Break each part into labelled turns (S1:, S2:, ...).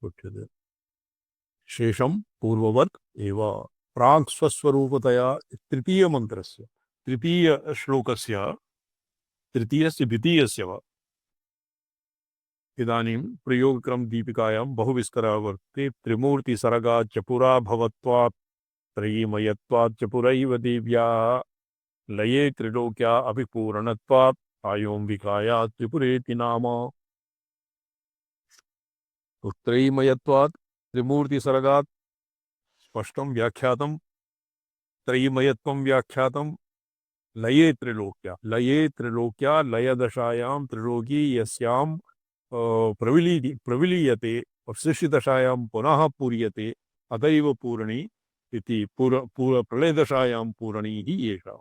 S1: उच्यते। शेषं पूर्ववत् एव प्राक् स्वस्वरूपतया तृतीय मंत्रस्य तृतीय श्लोकस्य तृतीयस्य द्वितीयस्य वा इदानीं प्रयोगक्रम दीपिकायां बहुविस्तरः वर्तते। त्रिमूर्तिसर्गाच्च पुरा भवत्वात् त्रयीमयत्वाच्च पुरैव दिव्याः लये त्रिलोक्या अभिपूर्णत्वात् आयोम्बिकाया त्रिपुरेति नाम। त्रयीमयत्वात् त्रिमूर्तिसर्गात् स्पष्टं व्याख्यातं, त्रयीमयत्वं व्याख्यातं, लये त्रिलोक्या लयदशायां त्रिलोकी यस्यां प्रविलीयते और सृष्टिदशायां पुनः पूर्यते अतैव पूर्णी इति प्रलयदशायां पूर्णी ही एषा।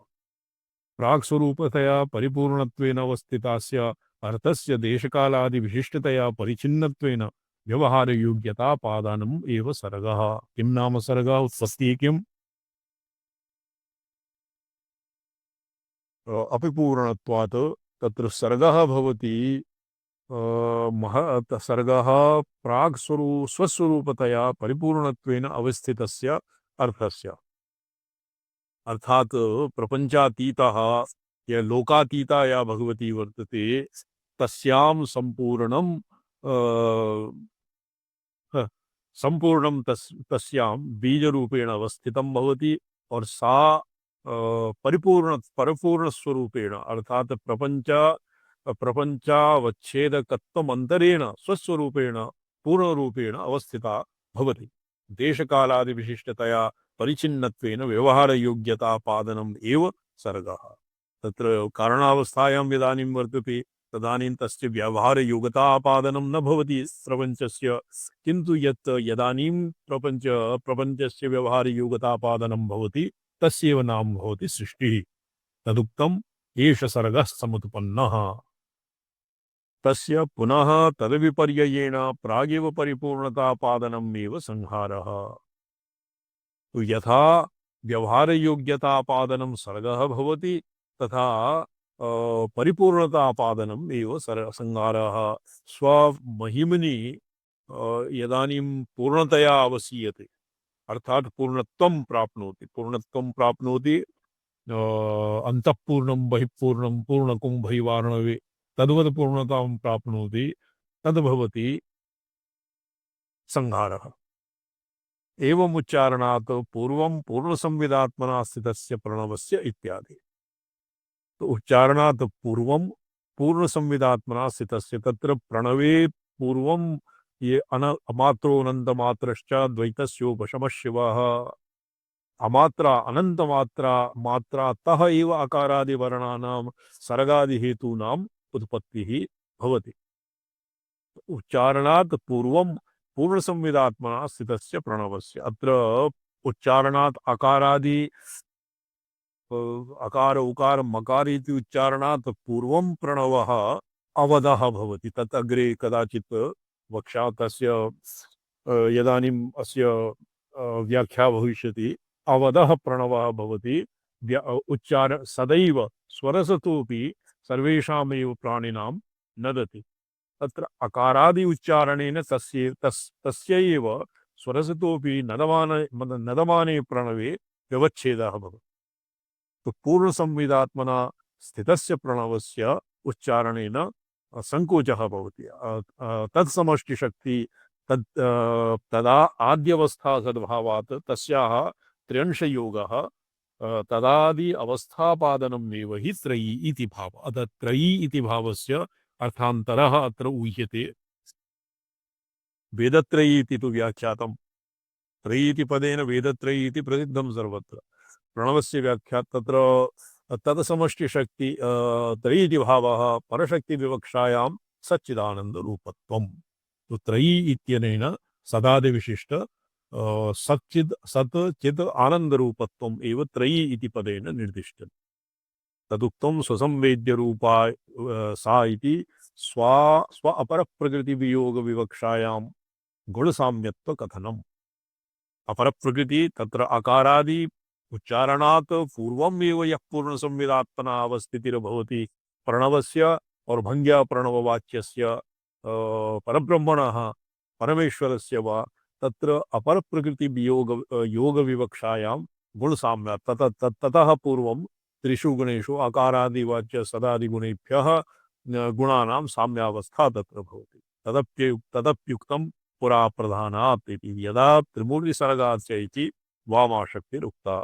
S1: प्राक्स्वरूपतया परिपूर्णत्वेन अवस्थितास्य अर्थस्य देशकालादि विशिष्टतया परिचिन्नत्वेन व्यवहारयोग्यता पादानम् एव सर्गः। किं नाम सर्गः? उत्पत्तिः किम्? अपिपूर्णत्वात् तत्र सर्गः भवति सर्गः प्राक् स्वस्वरूपतया परिपूर्णत्वेन अवस्थितस्य अर्थस्य, अर्थात प्रपंचातीतः या लोकातीता या भगवती वर्तते तस्यां संपूर्णं तस्यां बीजरूपेण अवस्थितं भवति और सा परिपूर्ण स्वरूपेण अर्थात प्रपंचावच्छेदकत्वमन्तरेण स्वस्वरूपेण पूर्णरूपेण अवस्थिता भवति। देशकालादि विशिष्टतया परिचिन्नत्वेन व्यवहारयोग्यता पादनम् एव सर्गः। तत्र कारणावस्थायां यदानीं वर्तते तदानीं तस्य व्यवहारयोग्यतापादनं न भवति प्रपञ्चस्य, किन्तु यदानीं प्रपञ्चस्य व्यवहारयोग्यतापादनं भवति तस्यैव नाम भवति सृष्टिः। तदुक्तम् एष सर्गः समुत्पन्नः। तस्य पुनः तद्विपर्ययेण प्रागेव परिपूर्णतापादनम् एव संहारः। तो यथा व्यवहारयोग्यतापादनं सर्गः भवति तथा परिपूर्णतापादनम् एव संहारः। स्वमहिमनि यदानीं पूर्णतया अवसीयते अर्थात पूर्णत्वं प्राप्नोति अंतःपूर्णं बहिःपूर्णं पूर्णकुंभैवार्णवे तद्वत् पूर्णतां प्राप्नोति तद्भवति संहारः। एवं उच्चारणात् पूर्वं पूर्णसंविदात्मना स्थितस्य प्रणवस्य इत्यादि। तो उच्चारणात् पूर्वं पूर्णसंविदात्मना स्थितस्य तत्र प्रणवे पूर्वं ये अमात्रोऽनन्तमात्रश्च द्वैतस्योपशमः शिवः। अमात्रा मात्रा तः एव अकारादिवर्णानां सर्गादिहेतूनाम् उत्पत्तिः भवति। उच्चारणात् पूर्वं पूर्णसंविदात्मना स्थितस्य प्रणवस्य अत्र उच्चारणात् अकारादि अकार उकार मकार इति उच्चारणात् पूर्वं प्रणवः अवधः भवति। तत् अग्रे कदाचित् वक्षा तस्य यदानीम् अस्य व्याख्या भविष्यति। अवधः प्रणवः भवति। उच्चार सदैव स्वरसतोपि सर्वेषामेव प्राणिनां नदति। तत्र अकारादि उच्चारणेन तस्यैव स्वरसतोपि नदमाने प्रणवे व्यवच्छेदः भवति। तो पूर्णसंविदात्मना स्थितस्य प्रणवस्य उच्चारणेन संकोचः भवति। तत्समष्टिशक्ति तदा आद्यवस्था सद्भावात् तस्याः त्र्यंशयोगः तदादि अवस्थापादनम् एव हि त्रयी इति भाव। अतः त्रयी इति भावस्य अर्थान्तरः अत्र ऊह्यते। वेदत्रयी इति तु व्याख्यातम्। त्रयी इति पदेन वेदत्रयी इति प्रसिद्धं सर्वत्र। प्रणवस्य व्याख्या तत्र तदसमष्टिशक्ति त्रयी इति भावः परशक्तिविवक्षायां सच्चिदानन्दरूपत्वम्। तो त्रयी इत्यनेन सदादिविशिष्ट सत् चित् आनन्दरूपत्वम् एव त्रयी इति पदेन निर्दिष्टम्। तदुक्तं स्वसंवेद्यरूपा सा इति स्व अपरप्रकृतिवियोगविवक्षायां गुणसाम्यत्वकथनम्। अपरप्रकृति तत्र अकारादि उच्चारणात् पूर्वम् एव यः पूर्णसंविदात्मना अवस्थितिर्भवति प्रणवस्य और भंग्या प्रणववाच्यस्य परब्रह्मणः परमेश्वरस्य वा तत्र अपरप्रकृति वियोग योग विवक्षायां गुणसाम्यात् ततः पूर्वं त्रिषु गुणेषु अकारादिवाच्य सदादिगुणेभ्यः गुणानां साम्यावस्था तत्र भवति। तदप्युक्तं पुरा प्रधानात् इति। यदा त्रिमूर्तिसर्गाच्च इति वामाशक्तिरुक्ता।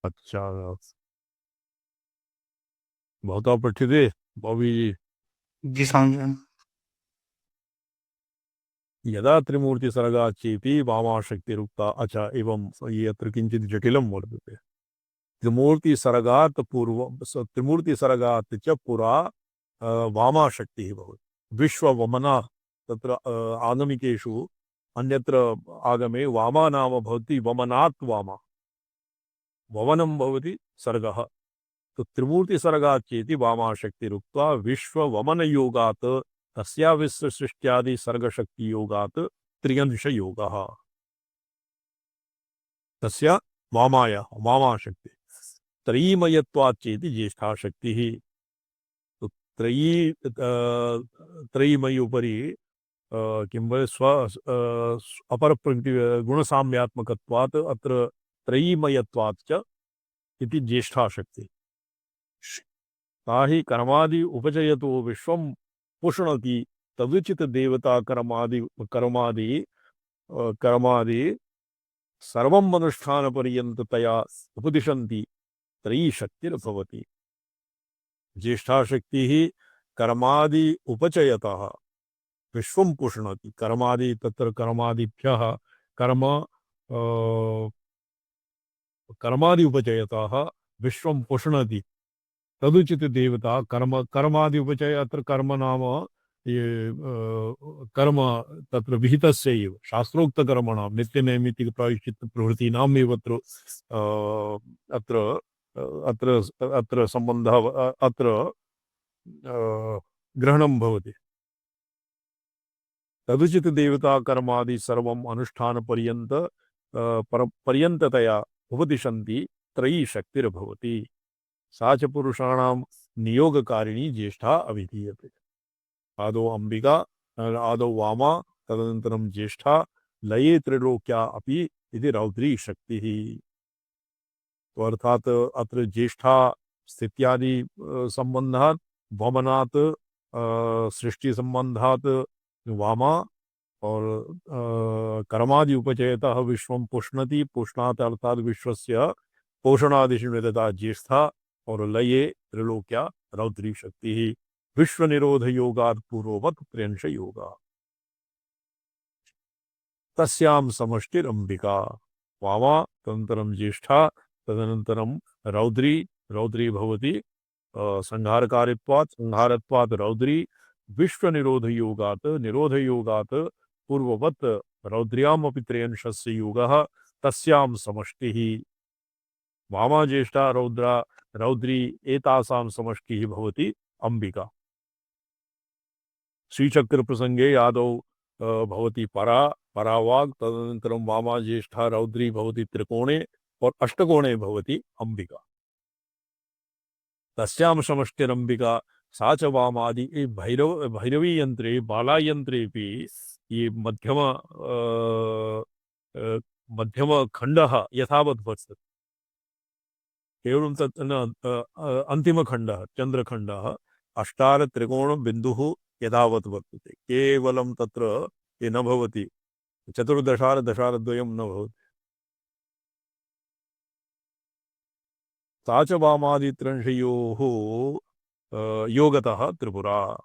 S1: अच्छा, भवता पठ्यते बॉबी जी?
S2: जी स्वामी।
S1: यदा त्रिमूर्तिसर्गाच्चेति वामाशक्तिरुक्ता। अच्छा, एवं ये अत्र किञ्चित् जटिलं वर्तते। त्रिमूर्तिसर्गात् पूर्वं त्रिमूर्तिसर्गात् च पुरा वामाशक्तिः भवति। विश्ववमना तत्र आगमिकेषु अन्यत्र आगमे वामा नाम भवति वमनात् वामा, वमनं भवति सर्गः। तो त्रिमूर्तिसर्गात् चेति वामाशक्तिरुक्त्वा विश्ववमनयोगात् तस्या विश्वसृष्ट्यादि सर्गशक्तियोगात् त्र्यंशयोगः तस्य वामाशक्ति। त्रयीमयत्वात् चेति ज्येष्ठा शक्तिः। तो त्रयीमयी उपरि किं वद अपरप्रकृति गुणसाम्यात्मकत्वात् अत्र त्रयीमयत्वात् च इति ज्येष्ठा शक्ति। ता हि कर्मादि उपजयतो विश्वं पुष्णति तदुचित देवता कर्मादि सर्वं अनुष्ठान पर्यन्ततया उपदिशन्ति त्रयी शक्तिर्भवति। ज्येष्ठा शक्तिः कर्मादि उपचयतः विश्वं पुष्णति। कर्मादि तत्र कर्मादिभ्यः कर्मादि उपचयतः विश्वं पुष्णति तदुचित देवता कर्मादि उपचय। अत्र कर्म नाम ये कर्म तत्र विहितस्य एव शास्त्रोक्तकर्मणां नित्यनैमित्तिक प्रायश्चित्त प्रवृत्तीनाम् एव अत्र अत्र अत्र सम्बन्धः अत्र ग्रहणं भवति। तदुचित देवता कर्मादि सर्वम् अनुष्ठान पर्यन्ततया उपदिशन्ति त्रयी शक्तिर्भवति। सा च पुरुषाणां नियोगकारिणी ज्येष्ठा अभिधीयते। आदौ अंबिका, आदौ वामा, तदनन्तरं ज्येष्ठा, लये त्रिलोक्या अपि इति रौद्री शक्तिः। तो अर्थात अत्र ज्येष्ठा स्थित्यादि संबंधात्, वमनात् सृष्टि संबंधात् वामा, और कर्मादि उपचयतः विश्वं पुष्णति, पुष्णात् अर्थात विश्वस्य पोषणादिषु निरता ज्येष्ठा, और लये त्रिलोक्या रौद्री शक्ति। विश्व निरोध योगात् पूर्ववत् त्र्यंश योगा तस्यां समष्टिरंबिका। वामा, तदनन्तरं ज्येष्ठा, तदनन्तरं रौद्री भवति संहारकारित्वात्, संहारत्वात् रौद्री। विश्व निरोध योगात् पूर्ववत् रौद्र्यामपि त्रयंशस्य योगः तस्यां समष्टिः। वामा, ज्येष्ठा, रौद्री एतासां समष्टिः भवति अंबिका। श्रीचक्र प्रसंगे आदौ भवति परावाग्, तदनन्तरं वामा, ज्येष्ठा, रौद्री भवति त्रिकोणे, और अष्टकोणे भवति अंबिका। तस्यां समष्टिरंबिका। सा च वामादि भैरवी यंत्रे बाला यंत्रेपि ये मध्यम खंडः यथावत् वर्तते। केवलं तत् न अंतिम खंडः चंद्रखंडः अष्टार त्रिकोण बिंदुः यथावत् वर्तते। केवलं तत्र ये न भवति, चतुर्दशार दशारद्वयं न भवति। सा च वामादित्रंशयोः योगतः त्रिपुरा।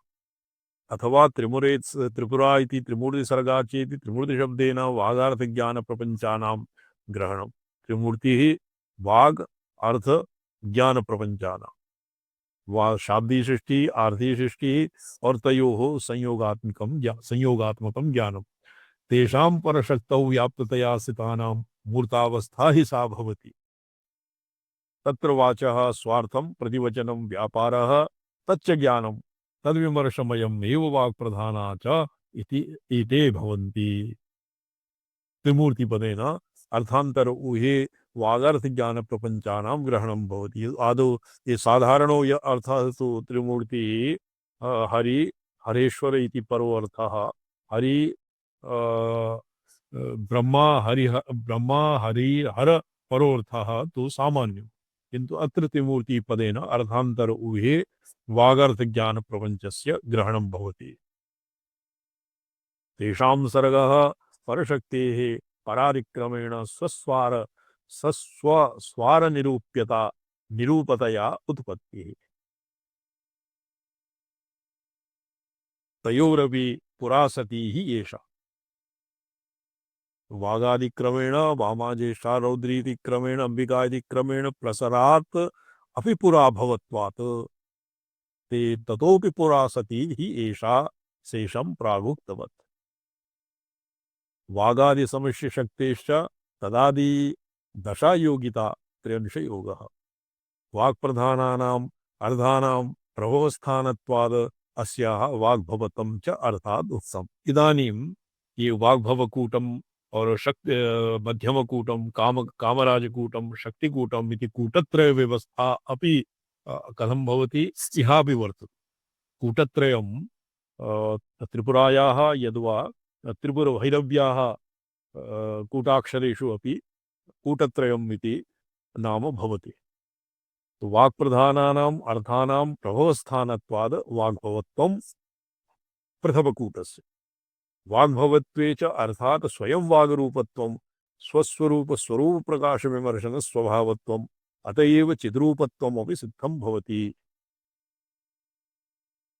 S1: अथवा त्रिपुरा इति त्रिमूर्तिसर्गात् चेति त्रिमूर्तिशब्देन वागार्थज्ञानप्रपञ्चानां ग्रहणं। त्रिमूर्तिः वाग् अर्थ ज्ञानप्रपञ्चानां, शाब्दी सृष्टि, आर्धी सृष्टि, और तयोः संयोगात्मकं ज्ञानं। तेषां परशक्तौ व्याप्ततया स्थितानां मूर्तावस्था ही सा भवति। तत्र वाचः स्वार्थं प्रतिवचनं व्यापारः तच्च ज्ञानं तद्विमर्शमयम् एव वाक्प्रधाना च इति एते भवन्ति। त्रिमूर्तिपदेन अर्थांतर ऊहे वागार्थ ज्ञान प्रपंचानां ग्रहणं भवति। आदौ ये साधारणो य अर्थः तु त्रिमूर्ति हरि हरेश्वर इति परो अर्थः। हरि ब्रह्मा हरि हर परोऽर्थः तु सामान्यः, किन्तु अत्र त्रिमूर्ति पदेन अर्थांतर ऊहे वागार्थ ज्ञान प्रपंचस्य ग्रहणं भवति। तेषां सर्गः परशक्तेः परारिक्रमेण स्वस्वार निरूप्यता निरूपतया उत्पत्तिः। तयोरपि पुरा सती ही एषा। वागादिक्रमेण वामाजेष्ठा रौद्रीति क्रमेण अंबिकादि क्रमेण प्रसरात् अपि पुरा भवत्वात् ते ततोपि पुरा सती ही एषा शेषं प्रागुक्तवत्। वागादि समष्य शक्तेश्च तदादि दशा योगिता त्र्यंश योगः। वाक्प्रधानानाम् अर्धानां प्रभवस्थानत्वाद् अस्याः वाग्भवतं च अर्थात् उत्सम्। इदानीं ये वाग्भवकूटम् और शक्ति मध्यमकूटं कामराजकूटं शक्तिकूटम् इति कूटत्रय व्यवस्था अपि कथं भवति इहापि वर्तते। कूटत्रयं त्रिपुरायाः यद्वा त्रिपुरभैरव्याः कूटाक्षरेषु अपि कूटत्रयम् इति नाम भवति। तो वाक्प्रधानानाम् अर्थानां प्रभवस्थानत्वाद् वाग्भवत्वं प्रथमकूटस्य। वाग्भवत्वे च अर्थात् स्वयं वागरूपत्वं स्वस्वरूप स्वरूप प्रकाश विमर्शन स्वभावत्वम् अतएव चिद्रूपत्वमपि सिद्धं भवति।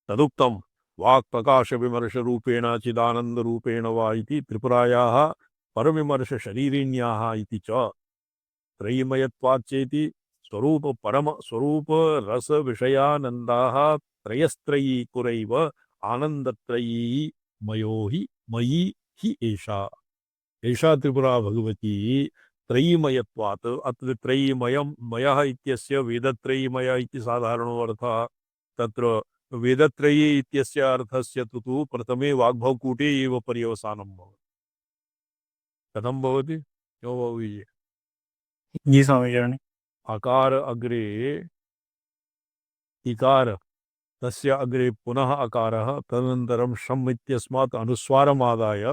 S1: तदुक्तं वाक् प्रकाश विमर्श रूपेण चिदानंद रूपेण वा इति त्रिपुरायाः परविमर्श शरीरिण्याः इति च त्रयीमयत्वाच्चेति स्वरूप परम स्वरूप रस विषयानंदाः त्रयस्त्रयी कुरैव आनंदत्रयी मयो हि मयि हि एषा। एषा त्रिपुरा भगवती त्रयीमयत्वात्। अत्र त्रयीमयं मयः इत्यस्य वेदत्रयीमय इति साधारणो अर्थः। तत्र वेदत्रयी इत्यस्य अर्थस्य तु प्रथमे वाग्भवकूटे एव पर्यवसानं भवति। कथं भवति यो भविष्य
S2: जी स्वामी चरण।
S1: अकार अग्रे इकार तस्य अग्रे पुनः अकारः तदनन्तरं शम् इत्यस्मात् अनुस्वारमादाय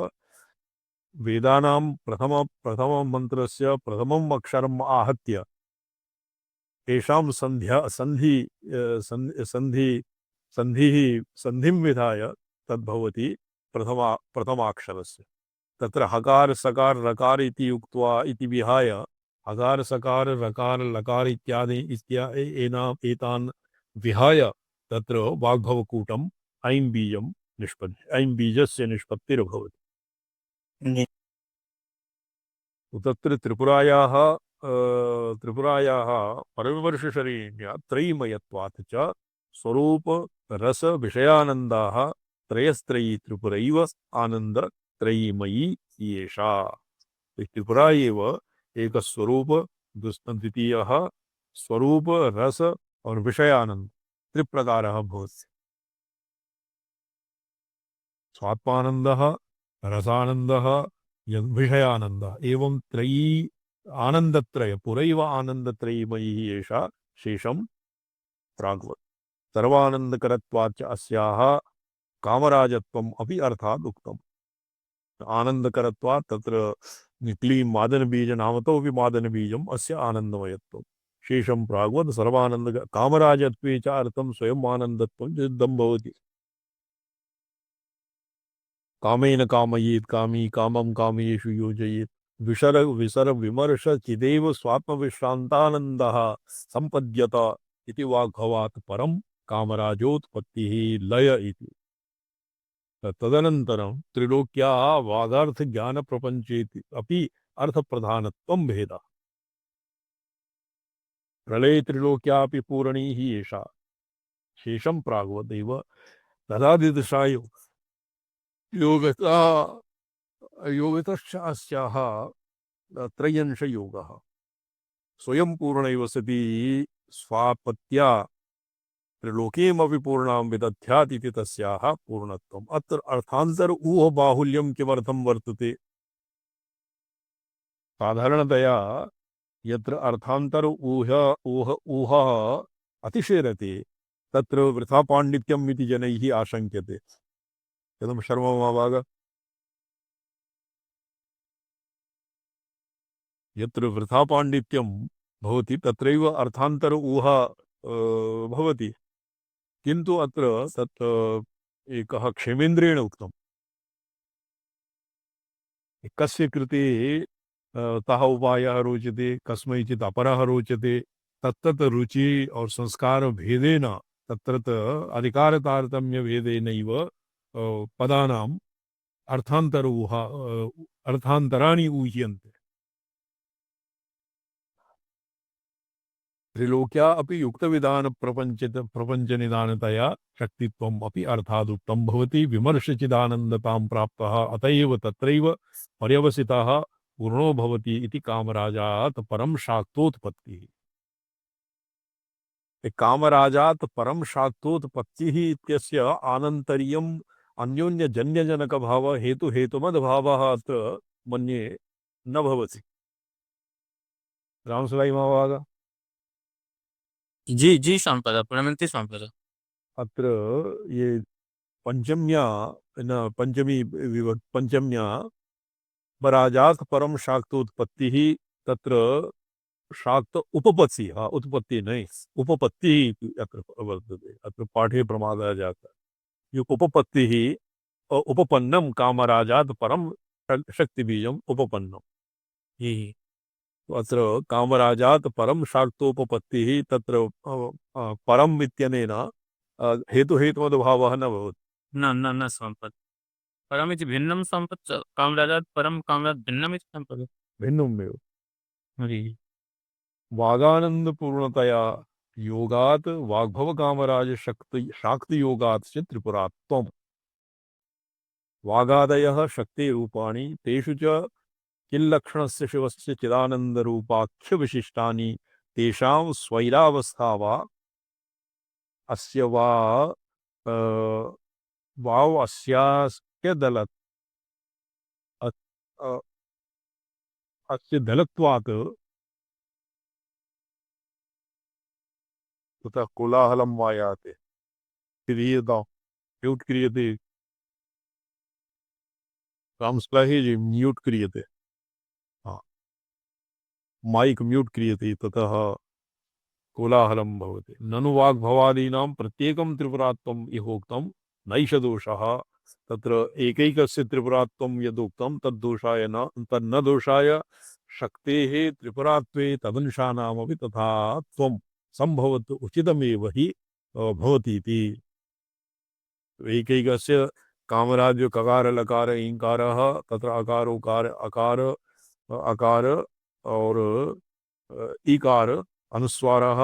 S1: वेदानां प्रथम मन्त्रस्य प्रथमम् अक्षरम् आहत्य तेषां संधिं विधाय तद्भवति प्रथमाक्षरस्य। तत्र हकार सकार रकार इति उक्त्वा इति विहाय हकार सकार रकार लकार इत्यादि एतान् विहाय तत्र वाग्भवकूटम् ऐं बीजं ऐं बीजस्य निष्पत्तिर्भवति।
S2: जी
S1: तत्र त्रिपुरायाः परविमर्शशरीरिण्या त्रयीमयत्वात् च स्वरूप रस विषयानन्दाः त्रयस्त्रयी त्रिपुरैव आनन्दत्रयीमयी एषा। त्रिपुरा एव एकस्वरूप, द्वितीयः स्वरूप रस और विषयानंद त्रिप्रकारः भवति। स्वात्मानन्दः रसानन्दः विषयानन्दः एवं त्रयी आनन्दत्रय पुरैव आनन्दत्रयीमयी एषा शेषं प्राग्वत्। सर्वानन्दकरत्वाच्च अस्याः कामराजत्वम् अपि अर्थात् उक्तम्। आनन्दकरत्वात् तत्र क्लीं मादनबीज नामतोऽपि मादनबीजम् अस्य आनन्दमयत्वम्। शेषं प्राग्वत् सर्वानन्द कामराजत्वे च अर्थं स्वयम् आनन्दत्वं सिद्धं भवति। कामेन कामयेत् कामी कामं कामयेषु योजयेत् विसर विमर्श चिदेव स्वात्मविश्रान्तानन्दः संपद्यत इति वाग्भवात् परं कामराजोत्पत्तिः लय इति। तदनन्तरं त्रिलोक्याः वागार्थ ज्ञान प्रपंचेति अपि अर्थप्रधानत्वं भेदः। प्रलये त्रिलोक्यापि पूरणी हि एषा। शेषं प्राग्वदेव तदादिदशा योगतश्च अस्याः त्रयंश योगः। स्वयं पूर्णैव सती स्वापत्या त्रिलोकीमपि पूर्णां विदध्यात् इति तस्याः पूर्णत्वम्। अत्र अर्थान्तर ऊह बाहुल्यं किमर्थं वर्तते? साधारणतया यत्र अर्थान्तर ऊह ऊह ऊहः अतिशेरते तत्र वृथा पाण्डित्यम् इति जनैः आशङ्क्यते। कथं शर्ममहाभाग? यत्र वृथा पाण्डित्यं भवति तत्रैव अर्थान्तर ऊहा भवति, किन्तु अत्र तत् एकः क्षेमेन्द्रेण उक्तम्। कस्य कृते तः उपायः रोचते, कस्मैचित् अपरः रोचते, तत्तत् रुचि और संस्कार भेदेन तत्रत अधिकार तारतम्य भेदेनैव पदानाम् अर्थान्तराणि ऊह्यन्ते। त्रिलोक्या अपि युक्तविधान प्रपञ्चनिदानतया शक्तित्वम् अपि अर्थादुक्तं भवति। विमर्शचिदानन्दतां प्राप्तः अतएव तत्रैव पर्यवसितः पूर्णो भवति इति कामराजात् परं शाक्तोत्पत्तिः। कामराजात् परं शाक्तोत्पत्तिः इत्यस्य आनन्तर्यम् अन्योन्यजन्यजनकभाव हेतुहेतुमद्भावः अत्र मन्ये न भवति। रामसुलाई महाभाग?
S2: जी जी संपदा प्रमिति संपदा
S1: अत्र ये पंचम्या न पंचमी पंचम्या पराजात परम शाक्तोत्पत्ति ही तत्र शाक्त उपपत्ति, हाँ उत्पत्ति नहीं उपपत्ति अत्र वर्तते। अत्र पाठे प्रमादः जातः। ये उपपत्ति ही उपपन्नम कामराजात परम शक्ति बीजम उपपन्नम।
S2: जी
S1: तो अत्र कामराजात परम शाक्तोपपत्ति ही तत्र परम इत्यनेन हेतु हेतुमद्भावः न भवति।
S2: न न न संपद परमिति भिन्नं संपद कामराजात् परम कामराजात् भिन्नमिति संपद
S1: भिन्नमेव
S2: जी
S1: वागानंद पूर्णतया योगात वाग्भव कामराज शक्ति शाक्ति योगात च त्रिपुरात्वम। वागादयः शक्ति रूपाणि तेषु च किल्लक्षणस्य शिवस्य चिदानंद रूपाख्य विशिष्टानि तेषां स्वैरावस्था वा अस्य वा वाव अस्यास्य दलत् अस्य दलत्वात् तथा कोलाहलं वा याते क्रियतां म्यूट क्रियते। रामस्लाहि जी म्यूट क्रियते। हाँ, माइक म्यूट क्रियते ततः कोलाहलं भवति। ननु वाग्भवादीनां प्रत्येकं त्रिपुरात्वम् इहोक्तं नैष दोषः। तत्र एकैकस्य त्रिपुरात्वं यदुक्तं तद्दोषाय न तन्न दोषाय शक्तेः त्रिपुरात्वे तदंशानामपि तथा त्वं संभवतु उचितमेव हि भवति इति। एकैकस्य कामराज ककार लकार ईंकारः तत्र अकार उकार अकार अकार और ईकार अनुस्वारः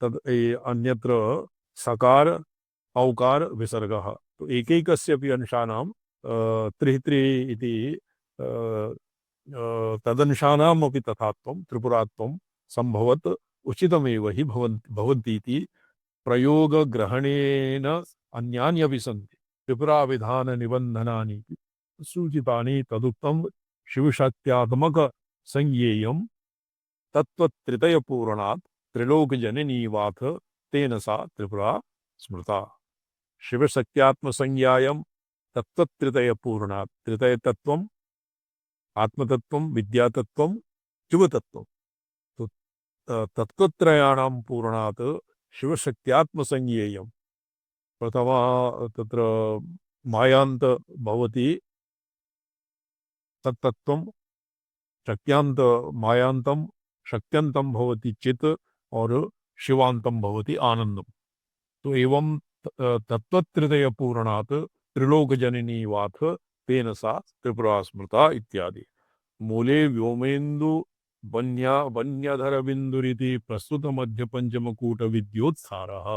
S1: तद अन्यत्र सकार औकार विसर्गः। तो एकैकस्यपि अंशानां त्रिः त्रिः इति तदंशानामपि तथात्वं त्रिपुरात्वं संभवत् उचितमेव हि भवन्ति इति प्रयोगग्रहणेन अन्यान्यपि सन्ति त्रिपुराविधान निबन्धनानि सूचितानि तदुक्तं शिवशक्त्यात्मक संज्ञेयं तत्त्वत्रितयपूरणात् त्रिलोकजननीवाथ तेन सा त्रिपुरा स्मृता। शिवशक्त्यात्मसंज्ञायं तत्त्वत्रितयपूरणात् त्रितयतत्त्वम् आत्मतत्त्वं विद्यातत्त्वं शिवतत्त्वं। तो तत्त्वत्रयाणां पूरणात् शिवशक्त्यात्मसंज्ञेयं प्रथमा तत्र मायान्त भवति तत्तत्त्वं शक्त्यान्त मायान्तं शक्त्यन्तं भवति चित् और शिवान्तं भवति आनंदम। तो एवं तत्त्वत्रितय पूरणात् त्रिलोकजननी वाथ तेन सा त्रिपुरा स्मृता इत्यादि। मूले व्योमेन्दु वन्यधर बिंदुरिति प्रस्तुत मध्य पंचमकूट विद्योत्सारः।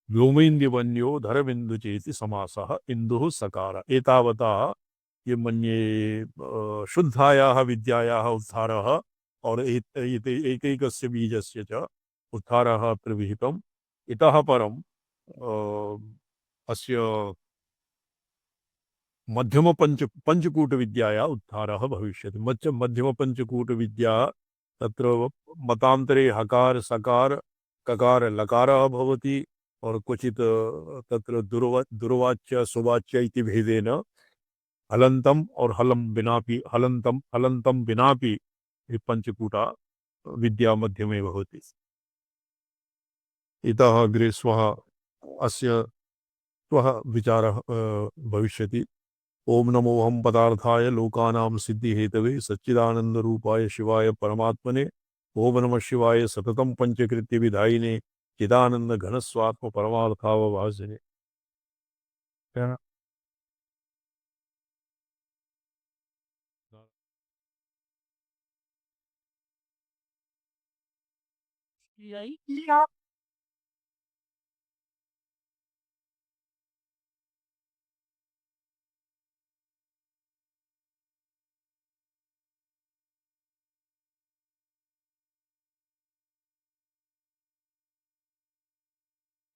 S1: व्योमेन्द्यवन्यो धरबिंदु चेति समासः इंदुः सकार। एतावता ये मन्ये शुद्धायाः विद्यायाः उद्धारः और एकैकस्य बीजस्य च उद्धारः अत्र विहितम्। इतः परम् अस्य मध्यम पंचकूट विद्याया उत्थानः भविष्यति। मध्यम पंचकूट विद्या तत्र मतान्तरे हकार सकार ककार लकारः भवति और क्वचित् तत्र दुर्वाच्य सुवाच्य इति भेदेन हलन्तम और हलन्तम बिनापि पंचकूटा विद्या मध्यमे भवति। इतः अग्रे स्वः अस्य स्वः विचारः भविष्यति। ओम नमो हम पदार्थाय लोकानां सिद्धि हेतवे सच्चिदानंद रूपाय शिवाय परमात्मने ओम नमः शिवाय सततम पंचकृत्य विधायिने चिदानंद घन स्वात्म परमार्थावभासने। क्या
S3: यही